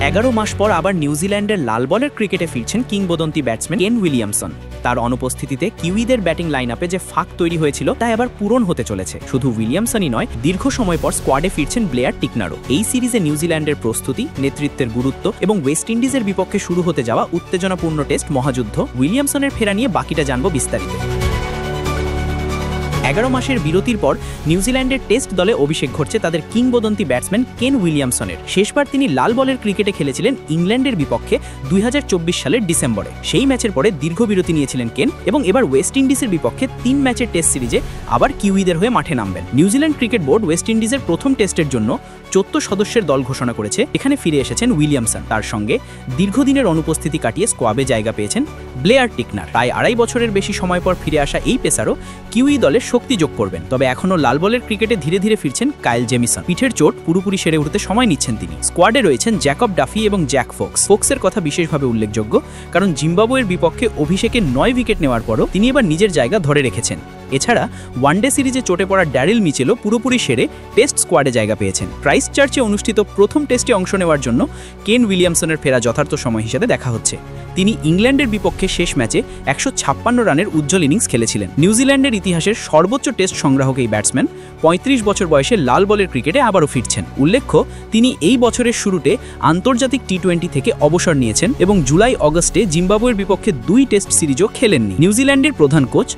11 মাস পর আবার নিউজিল্যান্ডের লাল বলের ক্রিকেটে ফিরছেন কিংবদন্তি ব্যাটসম্যান কেন উইলিয়ামসন। তার অনুপস্থিতিতে কিউইদের ব্যাটিং লাইনআপে যে ফাঁক তৈরি হয়েছিল তা এবার পূরণ হতে চলেছে। শুধু উইলিয়ামসনই নয়, দীর্ঘ সময় পর স্কোয়াডে ফিরছেন ব্লেয়ার টিকনারও। এই সিরিজে নিউজিল্যান্ডের প্রস্তুতি, নেতৃত্বের গুরুত্ব এবং ওয়েস্ট ইন্ডিজের বিপক্ষে শুরু হতে যাওয়া উত্তেজনাপূর্ণ টেস্ট মহাযুদ্ধ, উইলিয়ামসনের ফেরা নিয়ে বাকিটা জানব বিস্তারিত। 11 মাসের বিরতির পর নিউজিল্যান্ডের টেস্ট দলে অভিষেক ঘটছে তাদের কিংবদন্তি ব্যাটসম্যান কেন উইলিয়ামসনের। শেষবার তিনি লাল বলের ক্রিকেটে খেলেছিলেন ইংল্যান্ডের বিপক্ষে 2024 সালের ডিসেম্বরে। সেই ম্যাচের পরে দীর্ঘ বিরতি নিয়েছিলেন কেন এবং এবার ওয়েস্ট ইন্ডিজের বিপক্ষে 3 ম্যাচের টেস্ট সিরিজে আবার কিউইদের হয়ে মাঠে নামবেন। নিউজিল্যান্ড ক্রিকেট বোর্ড ওয়েস্ট ইন্ডিজের প্রথম টেস্টের জন্য 14 সদস্যের দল ঘোষণা করেছে। এখানে ফিরে এসেছেন উইলিয়ামসন। তার সঙ্গে দীর্ঘদিনের অনুপস্থিতি কাটিয়ে স্কোয়াডে জায়গা পেয়েছেন ব্লেয়ার টিকনার। প্রায় 2.5 বছরের বেশি সময় পর ফিরে আসা এই পেসারও কিউই দলের শক্তি যোগ করবেন। তবে এখনও লাল বলের ক্রিকেটে ধীরে ধীরে ফিরছেন কাইল জেমিসন। পিঠের চোট পুরোপুরি সেরে উঠতে সময় নিচ্ছেন তিনি। স্কোয়াডে রয়েছেন জ্যাকব ডাফি এবং জ্যাক ফোক্স। ফোক্সের কথা বিশেষভাবে উল্লেখযোগ্য, কারণ জিম্বাবুয়ের বিপক্ষে অভিষেকে 9 উইকেট নেওয়ার পরও তিনি এবার নিজের জায়গা ধরে রেখেছেন। এছাড়া ওয়ানডে সিরিজে চোটে পড়া ড্যারিল মিচেলও পুরোপুরি সেরে টেস্ট স্কোয়াডে জায়গা পেয়েছেন। ক্রাইস্টচার্চে অনুষ্ঠিত প্রথম টেস্টে অংশ নেওয়ার জন্য কেন উইলিয়ামসনের ফেরা যথার্থ সময় হিসেবে দেখা হচ্ছে। তিনি ইংল্যান্ডের বিপক্ষে শেষ ম্যাচে 156 রানের উজ্জ্বল ইনিংস খেলেছিলেন। নিউজিল্যান্ডের ইতিহাসের সর্বোচ্চ টেস্ট সংগ্রাহক এই ব্যাটসম্যান 35 বছর বয়সে লাল বলের ক্রিকেটে আবারও ফিরছেন। উল্লেখ্য, তিনি এই বছরের শুরুতে আন্তর্জাতিক টি20 থেকে অবসর নিয়েছেন এবং জুলাই-অগস্টে জিম্বাবুয়ের বিপক্ষে 2 টেস্ট সিরিজও খেলেননি। নিউজিল্যান্ডের প্রধান কোচ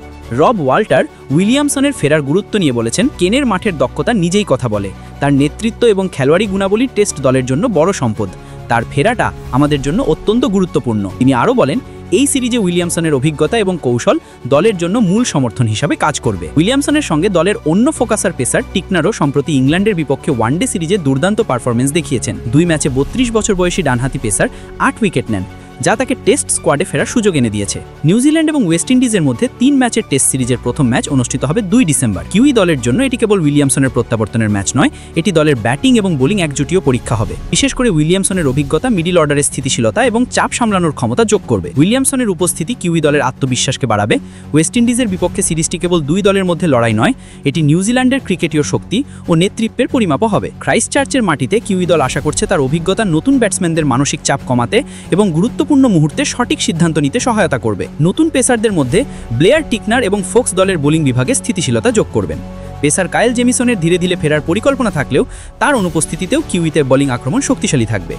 রব ওয়াল্টার উইলিয়ামসনের ফেরার গুরুত্ব নিয়ে বলেছেন, কেনের মাঠের দক্ষতা নিজেই কথা বলে। তার নেতৃত্ব এবং খেলোয়াড়ি গুণাবলী টেস্ট দলের জন্য বড় সম্পদ। তার ফেরাটা আমাদের জন্য অত্যন্ত গুরুত্বপূর্ণ। তিনি আরও বলেন, এই সিরিজে উইলিয়ামসনের অভিজ্ঞতা এবং কৌশল দলের জন্য মূল সমর্থন হিসাবে কাজ করবে। উইলিয়ামসনের সঙ্গে দলের অন্য ফোকাসার পেসার টিকনারও সম্প্রতি ইংল্যান্ডের বিপক্ষে ওয়ানডে সিরিজে দুর্দান্ত পারফরমেন্স দেখিয়েছেন। 2 ম্যাচে 32 বছর বয়সী ডানহাতি পেসার 8 উইকেট নেন, যা তাকে টেস্ট স্কোয়াডে ফেরার সুযোগ এনে দিয়েছে। নিউজিল্যান্ড এবং ওয়েস্ট ইন্ডিজের মধ্যে 3 ম্যাচের টেস্ট সিরিজের প্রথম ম্যাচ অনুষ্ঠিত হবে 2 ডিসেম্বর। কিউই দলের জন্য এটি কেবল উইলিয়ামসনের প্রত্যাবর্তনের ম্যাচ নয়, এটি দলের ব্যাটিং এবং বোলিং একজুটিও পরীক্ষা হবে। বিশেষ করে উইলিয়ামসনের অভিজ্ঞতা মিডল অর্ডারের স্থিতিশীলতা এবং চাপ সামলানোর ক্ষমতা যোগ করবে। উইলিয়ামসনের উপস্থিতি কিউই দলের আত্মবিশ্বাসকে বাড়াবে। ওয়েস্ট ইন্ডিজের বিপক্ষে সিরিজটি কেবল 2 দলের মধ্যে লড়াই নয়, এটি নিউজিল্যান্ডের ক্রিকেটীয় শক্তি ও নেতৃত্বের পরিমাপও হবে। ক্রাইস্টচার্চের মাটিতে কিউই দল আশা করছে তার অভিজ্ঞতা নতুন ব্যাটসম্যানদের মানসিক চাপ কমাতে এবং গুরুত্বপূর্ণ মুহূর্তে সঠিক সিদ্ধান্ত নিতে সহায়তা করবে। নতুন পেসারদের মধ্যে ব্লেয়ার টিকনার এবং ফোক্স দলের বোলিং বিভাগে স্থিতিশীলতা যোগ করবেন। পেসার কাইল জেমিসনের ধীরে ধীরে ফেরার পরিকল্পনা থাকলেও তার অনুপস্থিতিতেও কিউইতে বোলিং আক্রমণ শক্তিশালী থাকবে।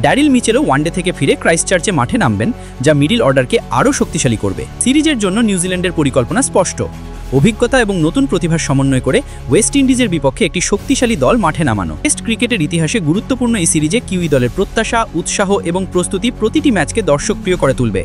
ড্যারিল মিচেলও ওয়ানডে থেকে ফিরে ক্রাইস্টচার্চে মাঠে নামবেন, যা মিডল অর্ডারকে আরও শক্তিশালী করবে। সিরিজের জন্য নিউজিল্যান্ডের পরিকল্পনা স্পষ্ট: অভিজ্ঞতা এবং নতুন প্রতিভার সমন্বয় করে ওয়েস্ট ইন্ডিজের বিপক্ষে একটি শক্তিশালী দল মাঠে নামানো। টেস্ট ক্রিকেটের ইতিহাসে গুরুত্বপূর্ণ এই সিরিজে কিউই দলের প্রত্যাশা, উৎসাহ এবং প্রস্তুতি প্রতিটি ম্যাচকে দর্শকপ্রিয় করে তুলবে।